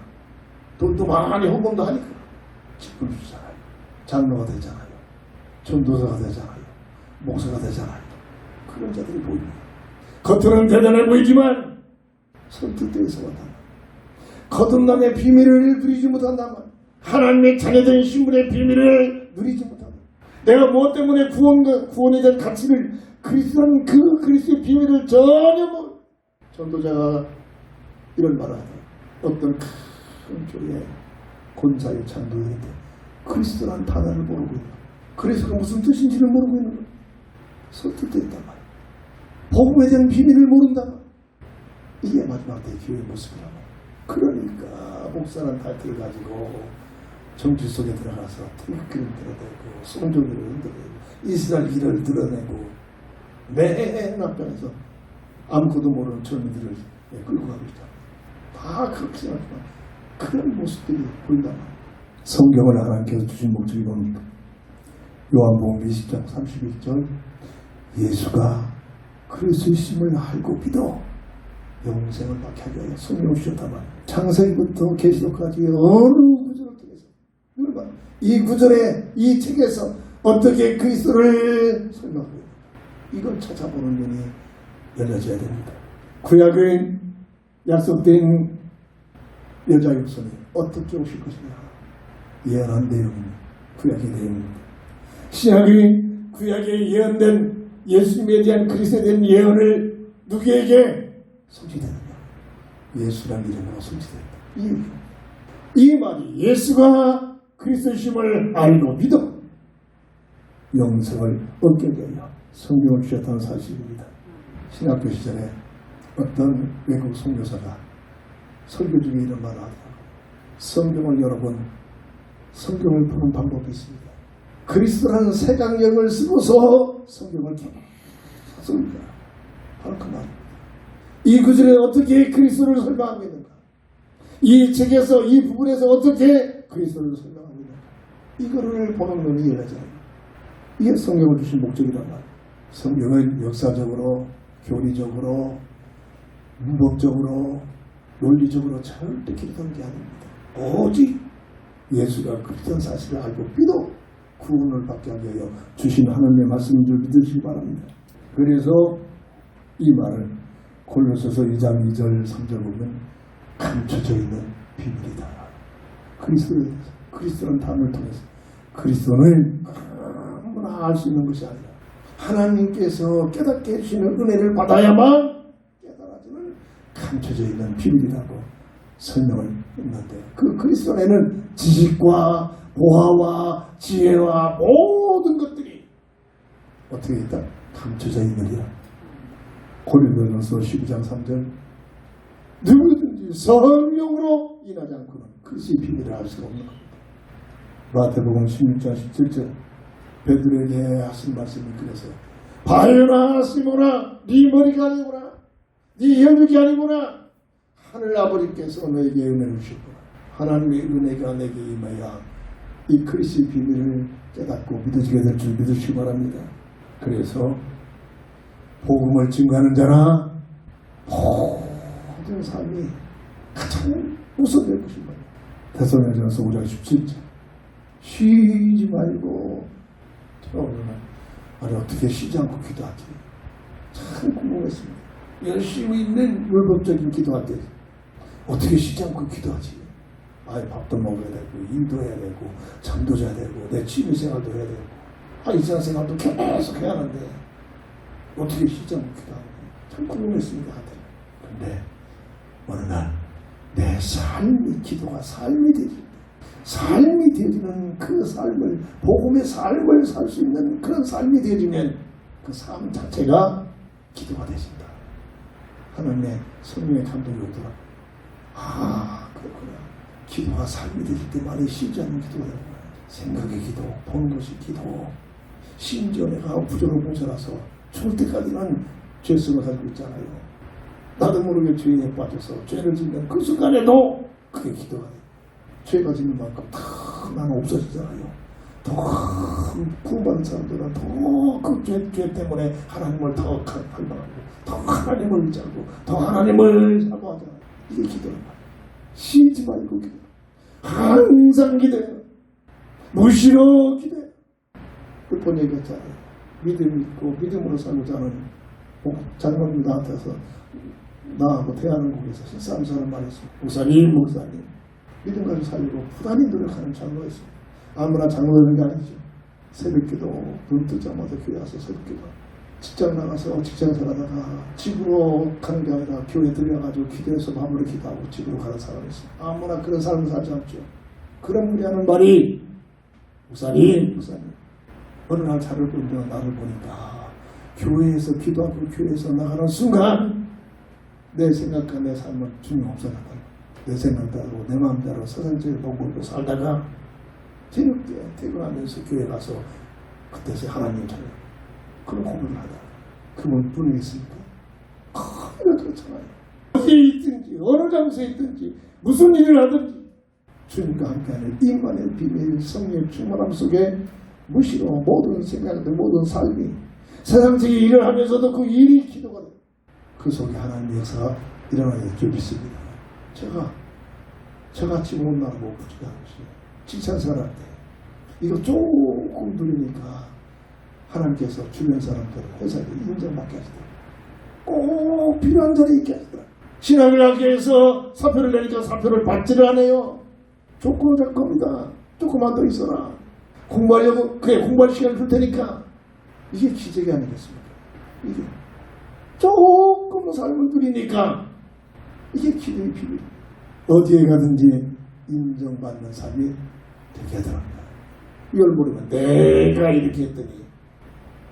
돈도 많이 헌금도 하니까 기쁨 주잖아요. 장로가 되잖아요. 전도사가 되잖아요. 목사가 되잖아요. 그런 자들이 보입니다. 겉으로는 대단해 보이지만 설득되어서 왔다면 거듭남의 비밀을 누리지 못한다면 하나님의 자녀된 신분의 비밀을 누리지 못한다면 내가 무엇 때문에 구원에 대한 가치를 그리스도는 그 그리스도의 비밀을 전혀 못 전도자가 이런 말을 하다. 어떤 큰 교회 권사의 장로인데 그리스도라는 단어를 모르고 있는 거야. 그리스도가 무슨 뜻인지를 모르고 있는 거야. 설득됐단 말이야. 복음에 대한 비밀을 모른다. 이게 마지막 때 교회의 모습이라고. 그러니까 목사는 타이틀을 가지고 정치 속에 들어가서 태극기를 드러내고 성조기를 흔들어내고 이스라엘 길을 드러내고 맨 앞장에서 아무것도 모르는 젊은이들을 끌고 가고 있다. 다 그렇게 생각하지만 그런 모습들이 보인단 말이야. 성경을 하나님께서 주신 목적이 뭡니까? 요한복음 20장 31절 예수가 그리스도이심을 알고 믿어 영생을 받게 하기 위하여 성령을 주셨단 말이야. 창세기부터 계시록까지 어느 구절을 통해서 이 구절에 이 책에서 어떻게 그리스도를 설명하고 있는가 이걸 찾아보는 눈이 열려져야 됩니다. 구약의 약속된 여자 육손이 어떻게 오실 것이냐 예언한 내용입니다. 구약의 내용입니다. 신약의 구약에 예언된 예수님에 대한 그리스도에 대한 예언을 누구에게 성취되느냐 예수란 이름으로 성취된다. 이 말이 예수가 그리스도심을 알고 믿어 영생을 얻게 되어 성경을 주셨다는 사실입니다. 신학교 시절에 어떤 외국 선교사가 설교 중에 이런 말을 하더라고요. 성경을 여러분 성경을 푸는 방법이 있습니다. 그리스도라는 새 강령을 쓰고서 성경을 계속 읽어라. 바로 그 말입니다. 이 구절에 어떻게 그리스도를 설명하고 있는가? 이 책에서 이 부분에서 어떻게 그리스도를 설명하고 있는가? 이거를 보는 눈이 열려져요. 이게 성경을 주신 목적이란 말이에요. 성경은 역사적으로, 교리적으로, 문법적으로, 논리적으로 절대 기록한 게 아닙니다. 오직 예수가 그리스도라는 사실을 알고 믿어 구원을 받게 하기 위하여 주신 하나님의 말씀인 줄 믿으시기 바랍니다. 그래서 이 말을 골로새서 2장 2절 3절 보면 감춰져 있는 비밀이다. 그리스도라는 단어를 통해서 그리스도는 아무나 알 수 있는 것이 아니라 하나님께서 깨닫게 해주시는 은혜를 받아야만 깨달아지는 감춰져 있는 비밀이라고 설명을 했는데 그 그리스도 안에는 지식과 보화와 지혜와 모든 것들이 어떻게 있다? 감춰져 있느니라. 고린도전서 12장 3절 누구든지 성령으로 인하지 않고는 그리스도의 비밀을 알 수가 없는 겁니다. 마태복음 16장 17절 베드로에게 하신 말씀이 그래서 바요나 시모나 네 머리가 아니구나 네 혈육이 아니구나 하늘 아버지께서 너에게 은혜를 주셨구나. 하나님의 은혜가 내게 임하여 이 그리스도의 비밀을 깨닫고 믿어지게 될 줄 믿으시기 바랍니다. 그래서 복음을 증거하는 자나 모든 삶이 가장 우선될 것입니다. 데살로니가전서 5장 17절 쉬지 말고 아니 어떻게 쉬지 않고 기도하지? 참 궁금했습니다. 열심히 있는 율법적인 기도할 때 어떻게 쉬지 않고 기도하지? 아이 밥도 먹어야 되고 일도 해야 되고 잠도 자야 되고 내 취미생활도 해야 되고 일상생활도 계속 해야 하는데 어떻게 쉬지 않고 기도하고 참 궁금했습니다. 그런데 어느 날 내 삶이 기도가 삶이 되어지는 그 삶을 복음의 삶을 살 수 있는 그런 삶이 되어지면 그 삶 자체가 기도가 되신다. 하나님의 성령의 감동이 오더라. 아 그렇구나. 기도가 삶이 되실 때 많이 쉬지 않는 기도가 되는구나. 생각의 기도, 보는 것이 기도. 심지어 내가 부조로 모자라서 죽을 때까지는 죄성을 가지고 있잖아요. 나도 모르게 죄에 빠져서 죄를 짓는 그 순간에도 그게 기도가 돼. 죄가 짓는 만큼 더 나는 없어지잖아요. 더 구원받은 사람들은 더 그 죄 때문에 하나님을 더 갈망하고 더 하나님을 의지하고 더 하나님을 사모하잖아요. 이게 기도란 말이에요. 쉬지 말고 기도. 항상 기도해. 무시로 기도해. 몇 번 얘기했잖아요. 믿음 있고 믿음으로 살고자 하는 장로님 나한테서 나하고 대한민국에서 실사하는 사람 말했어요. 목사님 믿음 가지고 살려고 부단히 노력하는 장로가 있어요. 아무나 장로 되는 게 아니죠. 새벽기도 눈 뜨자마자 교회 와서 새벽기도 직장 나가서 직장 생활하다가 집으로 가는 게 아니라 교회 들려가지고 기도해서 마무리 기도하고 집으로 가는 사람이 있어요. 아무나 그런 삶을 살지 않죠. 그런 분이 하는 말이 목사님 어느 날 차를 보며 나를 보니까 교회에서 기도하고 교회에서 나가는 순간 내 생각과 내 삶은 주님 없어졌다. 내 생각대로 내 마음대로 세상적인 방법으로 살다가 저녁때 퇴근하면서 교회 가서 그때서 하나님 찾아 그런 고민을 하다. 그분 분이겠습니까? 거의 그렇잖아요. 어디에 있든지 어느 장소에 있든지 무슨 일을 하든지 주님과 함께하는 인간의 비밀 성령 충만함 속에 무시로 모든 생각들 모든 삶이 세상적인 일을 하면서도 그 일이 기도가 돼요. 그 속에 하나님의 역사가 일어나게 줄 믿습니다. 저같이 못나고 부족한 것이 직장생활할 때 이거 조금 누리니까 하나님께서 주변 사람들 회사에 인정받게 하시더라고요. 꼭 필요한 자리에 있게 하시더라고요. 신학을 하기 위해서 사표를 내니까 사표를 받지를 않아요. 조건을 잡을 겁니다. 조금만 더 있어라. 공부하려고 그래 공부할 시간을 줄 테니까. 이게 기적이 아니겠습니까? 이게 조금 삶을 누리니까 이게 기도의 비밀. 어디에 가든지 인정받는 삶이 되게 하더랍니다. 이걸 모르면 내가 이렇게 했더니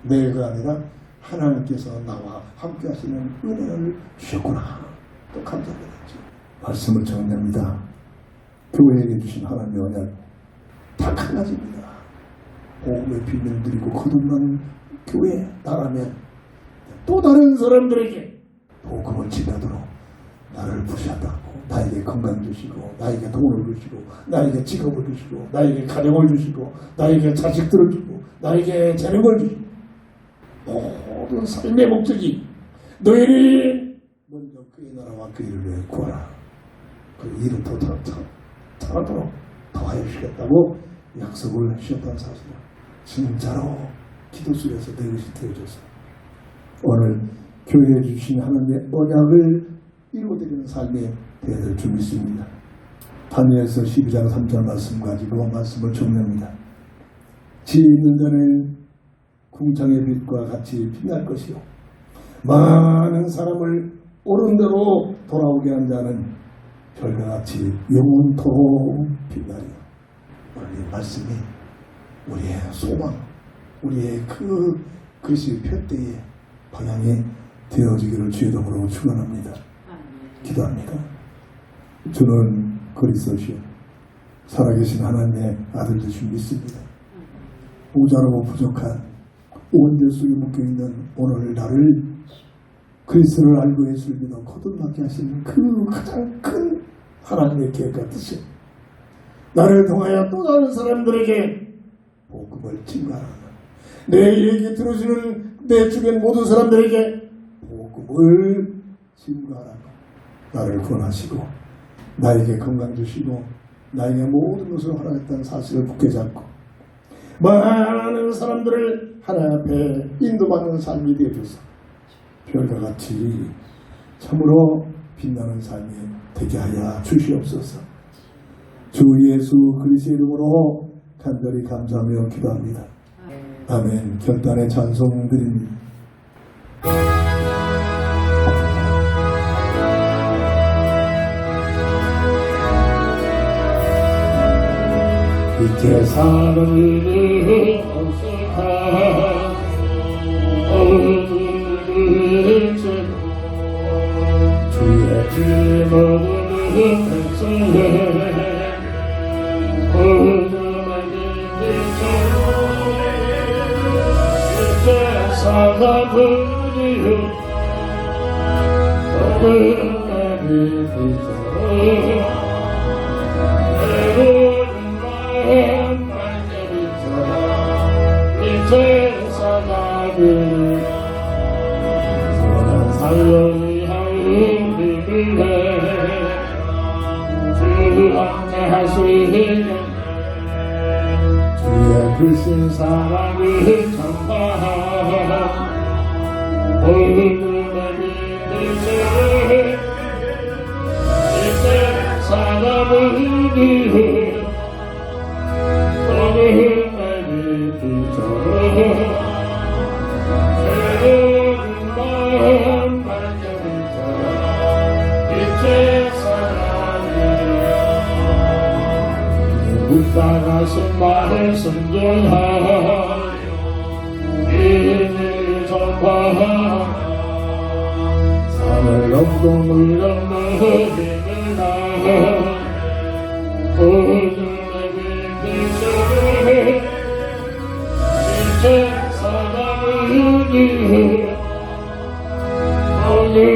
내가 아니라 하나님께서 나와 함께 하시는 은혜를 주셨구나. 또 감사드리죠. 말씀을 정리합니다. 교회에게 주신 하나님의 언약 딱 한 가지입니다. 복음의 비밀을 누리고 거듭나는 교회 나라면 또 다른 사람들에게 복음을 지나도록 나를 부시하다고 나에게 건강 주시고 나에게 돈을 주시고 나에게 직업을 주시고 나에게 가정을 주시고 나에게 자식들을 주고 나에게 재능을 주시고 모든 삶의 목적이 너희를 먼저 그의 나라와 그 일을 위해 구하라. 그 일을 더 잘하도록 더하여 주시겠다고 약속을 하셨다는 사실을 진짜로 기도 속에서 내 것이 되어져서 오늘 교회에 주신 하나님의 언약을 이루어드리는 삶이 되어야 될 줄 믿습니다. 다니엘서 12장 3절 말씀 가지고 말씀을 정리합니다. 지혜 있는 자는 궁창의 빛과 같이 빛날 것이요 많은 사람을 옳은 대로 돌아오게 한 자는 별과 같이 영원토록 빛나리요. 오늘 이 말씀이 우리의 소망, 우리의 그 그리스도의 표대의 방향이 되어지기를 주의 이름으로 축원합니다. 기도합니다. 저는 그리스도시요 살아계신 하나님의 아들 되신 믿습니다. 모자라고 부족한 온죄 속에 묶여있는 오늘 나를 그리스도를 알고 예수를 믿어 거듭나게 하시는 그 가장 큰 하나님의 계획과 뜻이 나를 통하여 또 다른 사람들에게 복음을 증가하는 내 얘기 들어주는 내 주변 모든 사람들에게 복음을 증가하라고 나를 구원하시고 나에게 건강 주시고 나에게 모든 것을 허락했다는 사실을 굳게 잡고 많은 사람들을 하나님 앞에 인도받는 삶이 되어줘서 별과 같이 참으로 빛나는 삶이 되게 하여 주시옵소서. 주 예수 그리스도의 이름으로 간절히 감사하며 기도합니다. 아멘. 결단의 찬송 드립니다. 이제 사는 오시카 어둠을 쬐고 주의 주먹을 백성에 어둠을 빛으로 이제 사가 부리요 주의 크신 사랑이 전파하라 오늘의 빛을 이제 사랑을 위해 오늘의 빛을 마음 밝게 비춰라 이제 사랑을 묵상하신 말씀 전하여 이를 전파하라 산을 넘고 물 넘어 힘을 다해 오늘의 빛을 이제 사랑을 위해 오늘의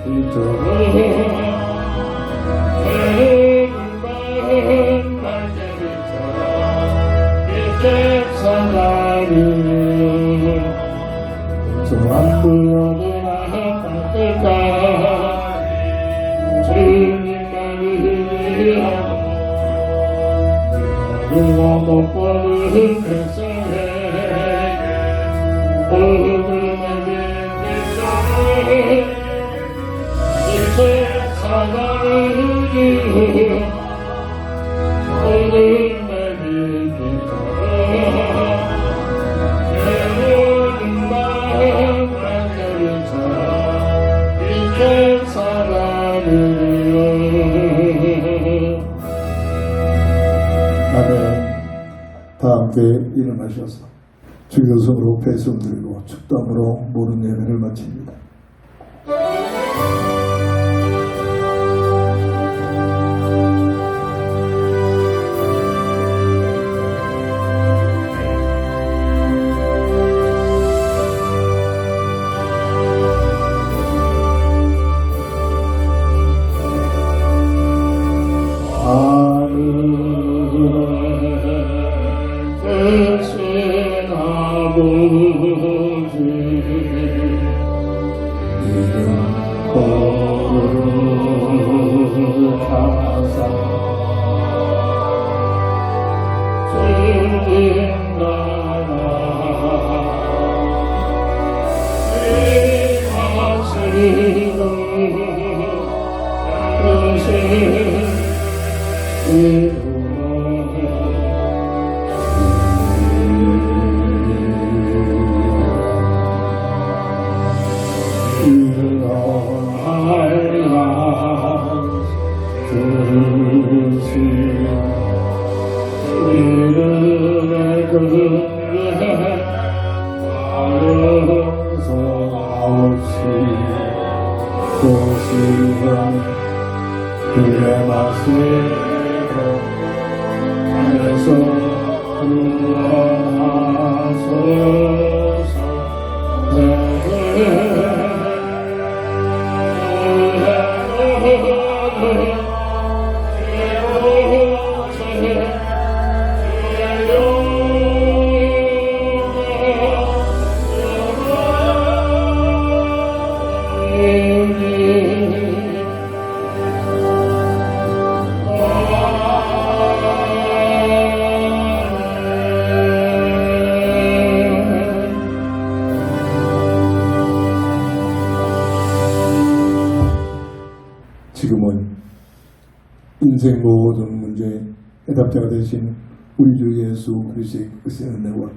빛을 안 보여드나 받을까 주님만을 위하여 누가 못 보는 백성에 오늘의 빛을 이제 사랑을 위해 오늘의 다 함께 일어나셔서 주기도성으로 배송 드리고 축담으로 모든 예배를 마칩니다. 그의 말씀으로 하늘에서 지금은 인생 모든 문제의 해답자가 되신 우리 주 예수 그리스도의 은혜와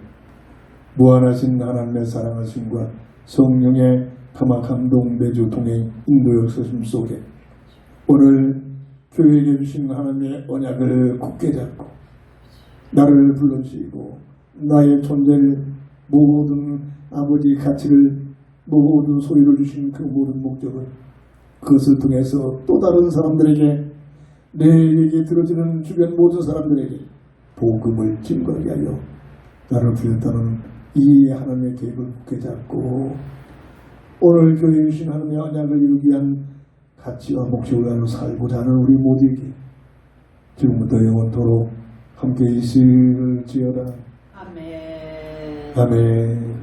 무한하신 하나님의 사랑하심과 성령의 감화 감동 매주 동행 인도 역사심 속에 오늘 교회에게 주신 하나님의 언약을 굳게 잡고 나를 불러주시고 나의 존재를 모든 아버지 가치를 모든 소유를 주신 그 모든 목적을 그것을 통해서 또 다른 사람들에게 내 얘기 들어주는 주변 모든 사람들에게 복음을 증거하게 하여 나를 부였다는 이 하나님의 계획을 굳게 잡고 오늘 교회 주신 하나님의 언약을 이루기 위한 가치와 목적을 알고 살고자 하는 우리 모두에게 지금부터 영원토록 함께 있을지어다. 아멘. 아멘.